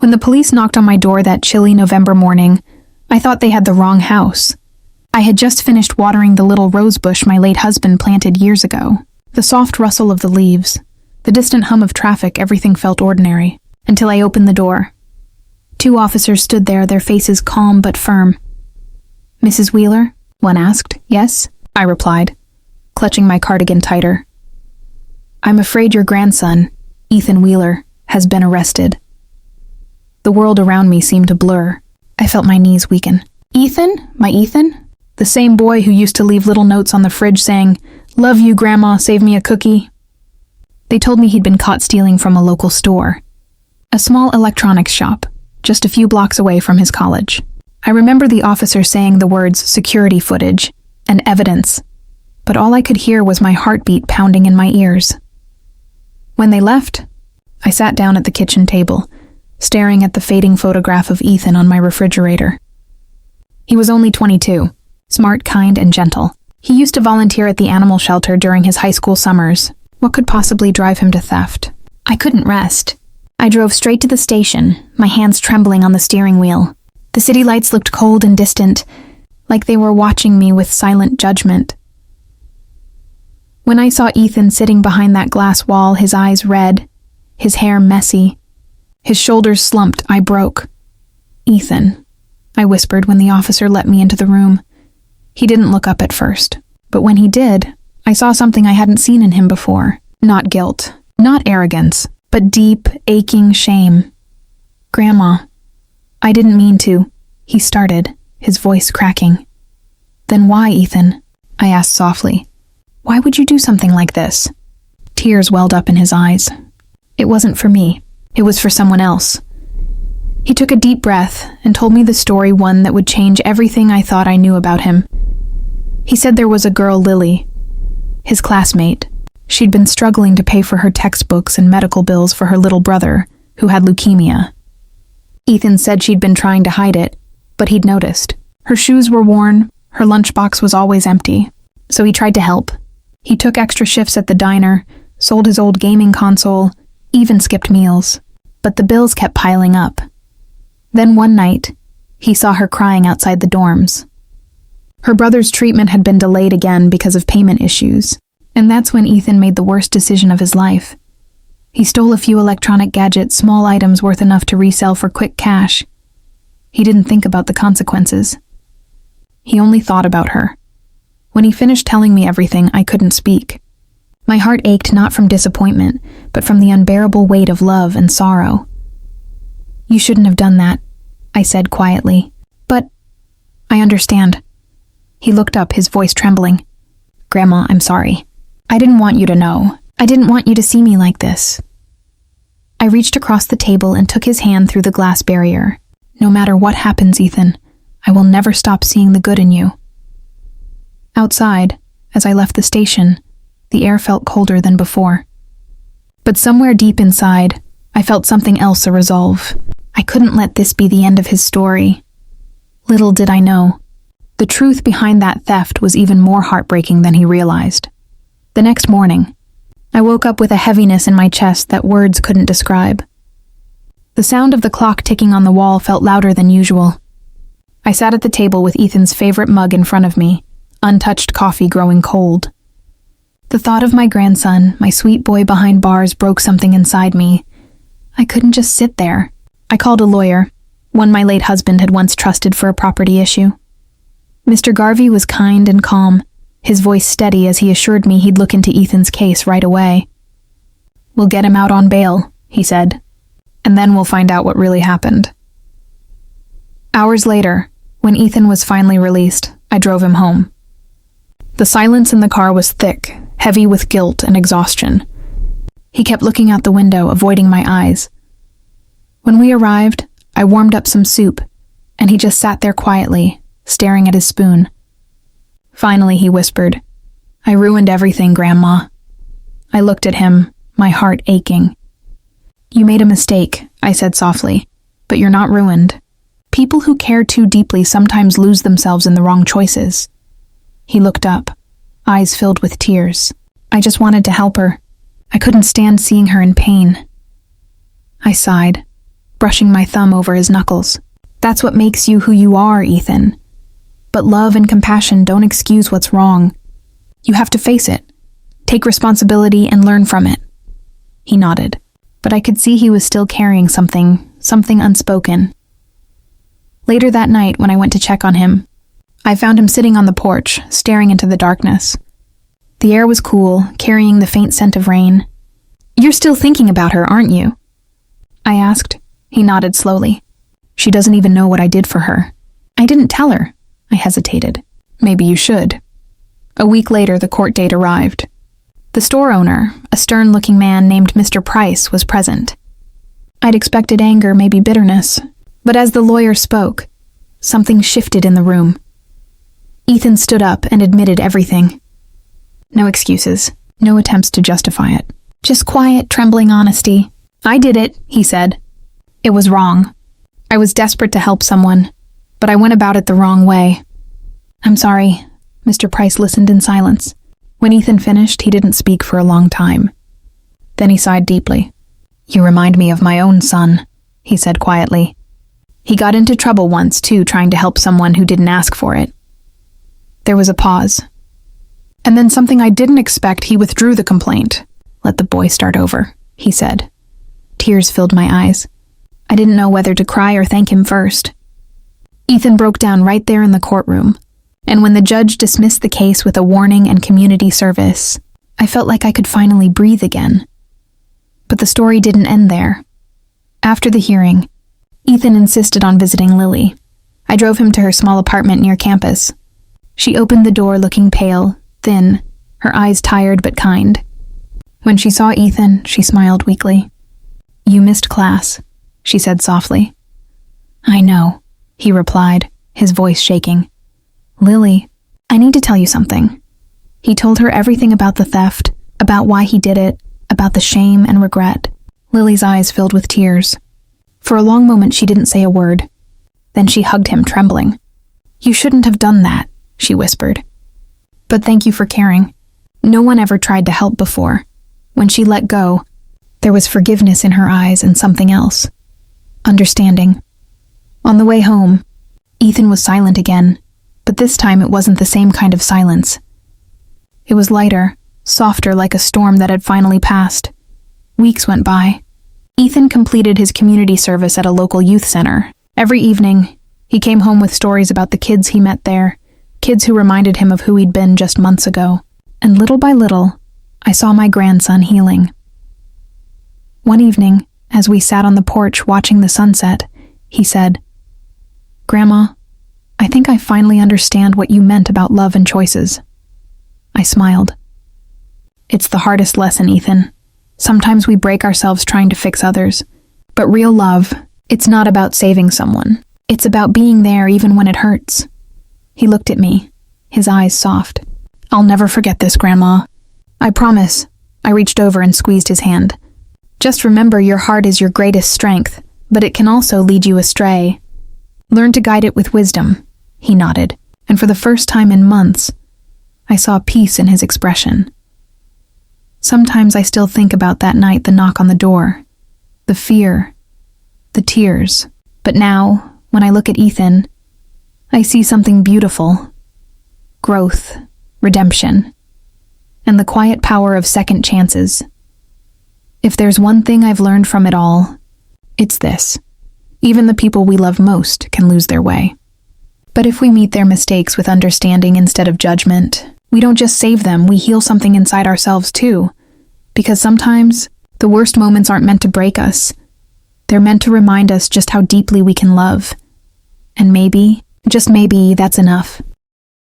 When the police knocked on my door that chilly November morning, I thought they had the wrong house. I had just finished watering the little rose bush my late husband planted years ago. The soft rustle of the leaves, the distant hum of traffic, everything felt ordinary, until I opened the door. 2 officers stood there, their faces calm but firm. "Mrs. Wheeler?" one asked. "Yes," I replied, clutching my cardigan tighter. "I'm afraid your grandson, Ethan Wheeler, has been arrested." The world around me seemed to blur. I felt my knees weaken. "Ethan? My Ethan? The same boy who used to leave little notes on the fridge saying, 'Love you, Grandma, save me a cookie'?" They told me he'd been caught stealing from a local store, a small electronics shop, just a few blocks away from his college. I remember the officer saying the words security footage and evidence, but all I could hear was my heartbeat pounding in my ears. When they left, I sat down at the kitchen table, staring at the fading photograph of Ethan on my refrigerator. He was only 22, smart, kind, and gentle. He used to volunteer at the animal shelter during his high school summers. What could possibly drive him to theft? I couldn't rest. I drove straight to the station, my hands trembling on the steering wheel. The city lights looked cold and distant, like they were watching me with silent judgment. When I saw Ethan sitting behind that glass wall, his eyes red, his hair messy, his shoulders slumped, I broke. "Ethan," I whispered when the officer let me into the room. He didn't look up at first, but when he did, I saw something I hadn't seen in him before. Not guilt, not arrogance, but deep, aching shame. "Grandma, I didn't mean to," he started, his voice cracking. "Then why, Ethan?" I asked softly. "Why would you do something like this?" Tears welled up in his eyes. "It wasn't for me. It was for someone else." He took a deep breath and told me the story, one that would change everything I thought I knew about him. He said there was a girl, Lily, his classmate. She'd been struggling to pay for her textbooks and medical bills for her little brother, who had leukemia. Ethan said she'd been trying to hide it, but he'd noticed. Her shoes were worn, her lunchbox was always empty, so he tried to help. He took extra shifts at the diner, sold his old gaming console, even skipped meals. But the bills kept piling up. Then one night, he saw her crying outside the dorms. Her brother's treatment had been delayed again because of payment issues, and that's when Ethan made the worst decision of his life. He stole a few electronic gadgets, small items worth enough to resell for quick cash. He didn't think about the consequences. He only thought about her. When he finished telling me everything, I couldn't speak. My heart ached not from disappointment, but from the unbearable weight of love and sorrow. "You shouldn't have done that," I said quietly. "But I understand." He looked up, his voice trembling. "Grandma, I'm sorry. I didn't want you to know. I didn't want you to see me like this." I reached across the table and took his hand through the glass barrier. "No matter what happens, Ethan, I will never stop seeing the good in you." Outside, as I left the station, the air felt colder than before. But somewhere deep inside, I felt something else, a resolve. I couldn't let this be the end of his story. Little did I know, the truth behind that theft was even more heartbreaking than he realized. The next morning, I woke up with a heaviness in my chest that words couldn't describe. The sound of the clock ticking on the wall felt louder than usual. I sat at the table with Ethan's favorite mug in front of me, untouched coffee growing cold. The thought of my grandson, my sweet boy behind bars, broke something inside me. I couldn't just sit there. I called a lawyer, one my late husband had once trusted for a property issue. Mr. Garvey was kind and calm, his voice steady as he assured me he'd look into Ethan's case right away. "We'll get him out on bail," he said, "and then we'll find out what really happened." Hours later, when Ethan was finally released, I drove him home. The silence in the car was thick, heavy with guilt and exhaustion. He kept looking out the window, avoiding my eyes. When we arrived, I warmed up some soup, and he just sat there quietly, staring at his spoon. Finally, he whispered, "I ruined everything, Grandma." I looked at him, my heart aching. "You made a mistake," I said softly, "but you're not ruined. People who care too deeply sometimes lose themselves in the wrong choices." He looked up, eyes filled with tears. "I just wanted to help her. I couldn't stand seeing her in pain." I sighed. brushing my thumb over his knuckles. That's what makes you who you are, Ethan. But love and compassion don't excuse what's wrong. You have to face it, take responsibility, and learn from it. He nodded, but I could see he was still carrying something unspoken. Later that night, when I went to check on him, I found him sitting on the porch, staring into the darkness. The air was cool, carrying the faint scent of rain. "You're still thinking about her, aren't you?" I asked. He nodded slowly. "She doesn't even know what I did for her." "I didn't tell her." I hesitated. "Maybe you should." A week later, the court date arrived. The store owner, a stern-looking man named Mr. Price, was present. I'd expected anger, maybe bitterness, but as the lawyer spoke, something shifted in the room. Ethan stood up and admitted everything. No excuses, no attempts to justify it. Just quiet, trembling honesty. "I did it," he said. "It was wrong. I was desperate to help someone, but I went about it the wrong way. I'm sorry." Mr. Price listened in silence. When Ethan finished, he didn't speak for a long time. Then he sighed deeply. "You remind me of my own son," he said quietly. "He got into trouble once, too, trying to help someone who didn't ask for it." There was a pause. And then something I didn't expect, he withdrew the complaint. "Let the boy start over," he said. Tears filled my eyes. I didn't know whether to cry or thank him first. Ethan broke down right there in the courtroom, and when the judge dismissed the case with a warning and community service, I felt like I could finally breathe again. But the story didn't end there. After the hearing, Ethan insisted on visiting Lily. I drove him to her small apartment near campus. She opened the door looking pale, thin, her eyes tired but kind. When she saw Ethan, she smiled weakly. "You missed class," she said softly. "I know," he replied, his voice shaking. "Lily, I need to tell you something." He told her everything about the theft, about why he did it, about the shame and regret. Lily's eyes filled with tears. For a long moment she didn't say a word. Then she hugged him, trembling. "You shouldn't have done that," she whispered. "But thank you for caring. No one ever tried to help before." When she let go, there was forgiveness in her eyes and something else. Understanding. On the way home, Ethan was silent again, but this time it wasn't the same kind of silence. It was lighter, softer, like a storm that had finally passed. Weeks went by. Ethan completed his community service at a local youth center. Every evening, he came home with stories about the kids he met there, kids who reminded him of who he'd been just months ago. And little by little, I saw my grandson healing. One evening, as we sat on the porch watching the sunset, he said, "Grandma, I think I finally understand what you meant about love and choices." I smiled. "It's the hardest lesson, Ethan. Sometimes we break ourselves trying to fix others. But real love, it's not about saving someone. It's about being there even when it hurts." He looked at me, his eyes soft. "I'll never forget this, Grandma. I promise." I reached over and squeezed his hand. "Just remember, your heart is your greatest strength, but it can also lead you astray. Learn to guide it with wisdom." He nodded, and for the first time in months, I saw peace in his expression. Sometimes I still think about that night, the knock on the door, the fear, the tears. But now, when I look at Ethan, I see something beautiful. Growth, redemption, and the quiet power of second chances. If there's one thing I've learned from it all, it's this. Even the people we love most can lose their way. But if we meet their mistakes with understanding instead of judgment, we don't just save them, we heal something inside ourselves too. Because sometimes, the worst moments aren't meant to break us. They're meant to remind us just how deeply we can love. And maybe, just maybe, that's enough.